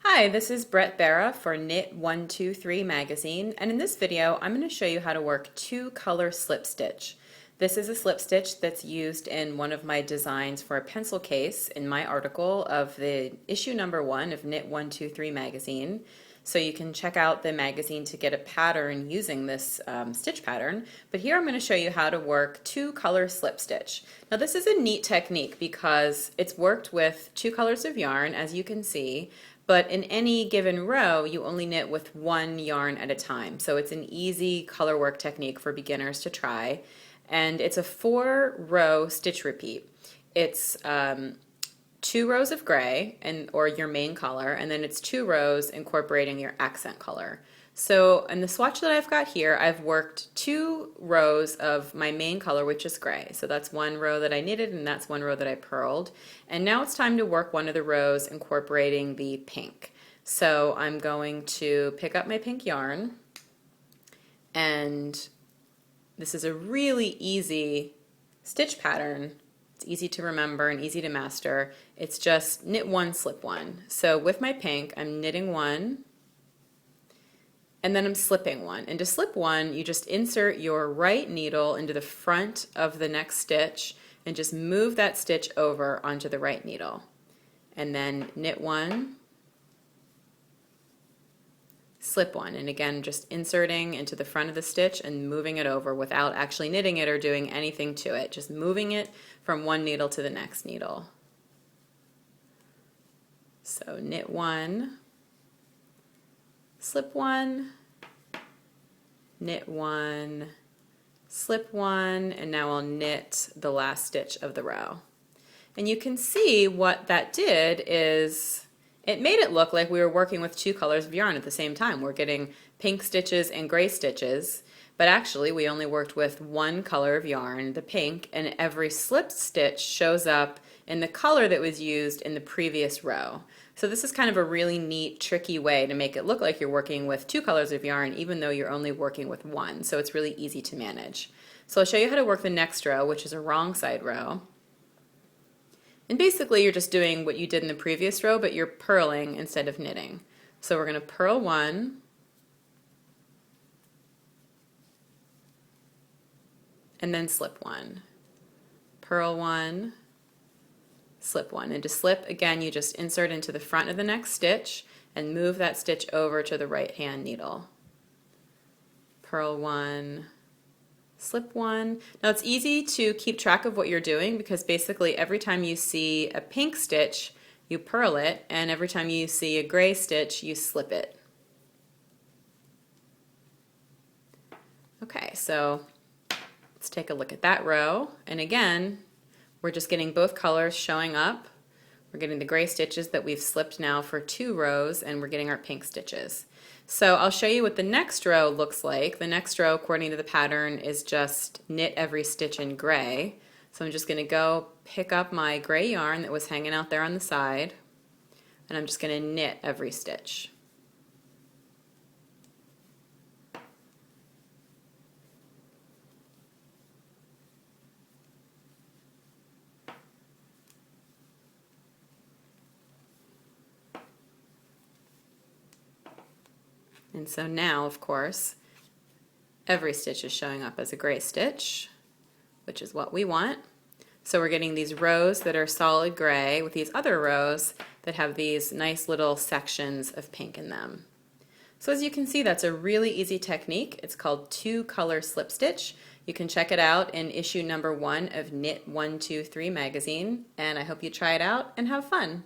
Hi, this is Brett Barra for Knit 123 magazine, and in this video I'm going to show you how to work two-color slip stitch. This is a slip stitch that's used in one of my designs for a pencil case in my article of the issue number 1 of Knit 123 magazine. So you can check out the magazine to get a pattern using this stitch pattern. But here I'm going to show you how to work two-color slip stitch. Now this is a neat technique because it's worked with two colors of yarn, as you can see, but in any given row you only knit with one yarn at a time. So it's an easy color work technique for beginners to try. And it's a 4-row stitch repeat. It's 2 rows of gray or your main color, and then it's 2 rows incorporating your accent color. So in the swatch that I've got here, I've worked 2 rows of my main color, which is gray. So that's 1 row that I knitted and that's 1 row that I purled. And now it's time to work one of the rows incorporating the pink. So I'm going to pick up my pink yarn, and this is a really easy stitch pattern. It's easy to remember and easy to master. It's just knit 1, slip 1. So with my pink, I'm knitting 1, and then I'm slipping 1. And to slip 1, you just insert your right needle into the front of the next stitch and just move that stitch over onto the right needle. And then knit 1, slip 1, and again just inserting into the front of the stitch and moving it over without actually knitting it or doing anything to it, just moving it from one needle to the next needle. So knit 1, slip 1, knit 1, slip 1, and now I'll knit the last stitch of the row. And you can see what that did is it made it look like we were working with 2 colors of yarn at the same time. We're getting pink stitches and gray stitches, but actually we only worked with 1 color of yarn, the pink, and every slip stitch shows up in the color that was used in the previous row. So this is kind of a really neat, tricky way to make it look like you're working with 2 colors of yarn even though you're only working with 1. So it's really easy to manage. So I'll show you how to work the next row, which is a wrong side row. And basically you're just doing what you did in the previous row, but you're purling instead of knitting. So we're going to purl 1, and then slip 1. Purl 1, slip 1. And to slip, again, you just insert into the front of the next stitch and move that stitch over to the right hand needle. Purl 1, slip 1. Now it's easy to keep track of what you're doing because basically every time you see a pink stitch, you purl it, and every time you see a gray stitch, you slip it. Okay, so let's take a look at that row. And again, we're just getting both colors showing up. We're getting the gray stitches that we've slipped now for 2 rows, and we're getting our pink stitches. So I'll show you what the next row looks like. The next row, according to the pattern, is just knit every stitch in gray. So I'm just going to go pick up my gray yarn that was hanging out there on the side, and I'm just going to knit every stitch. And so now, of course, every stitch is showing up as a gray stitch, which is what we want. So we're getting these rows that are solid gray with these other rows that have these nice little sections of pink in them. So as you can see, that's a really easy technique. It's called 2-color slip stitch. You can check it out in issue number 1 of Knit 123 magazine, and I hope you try it out and have fun.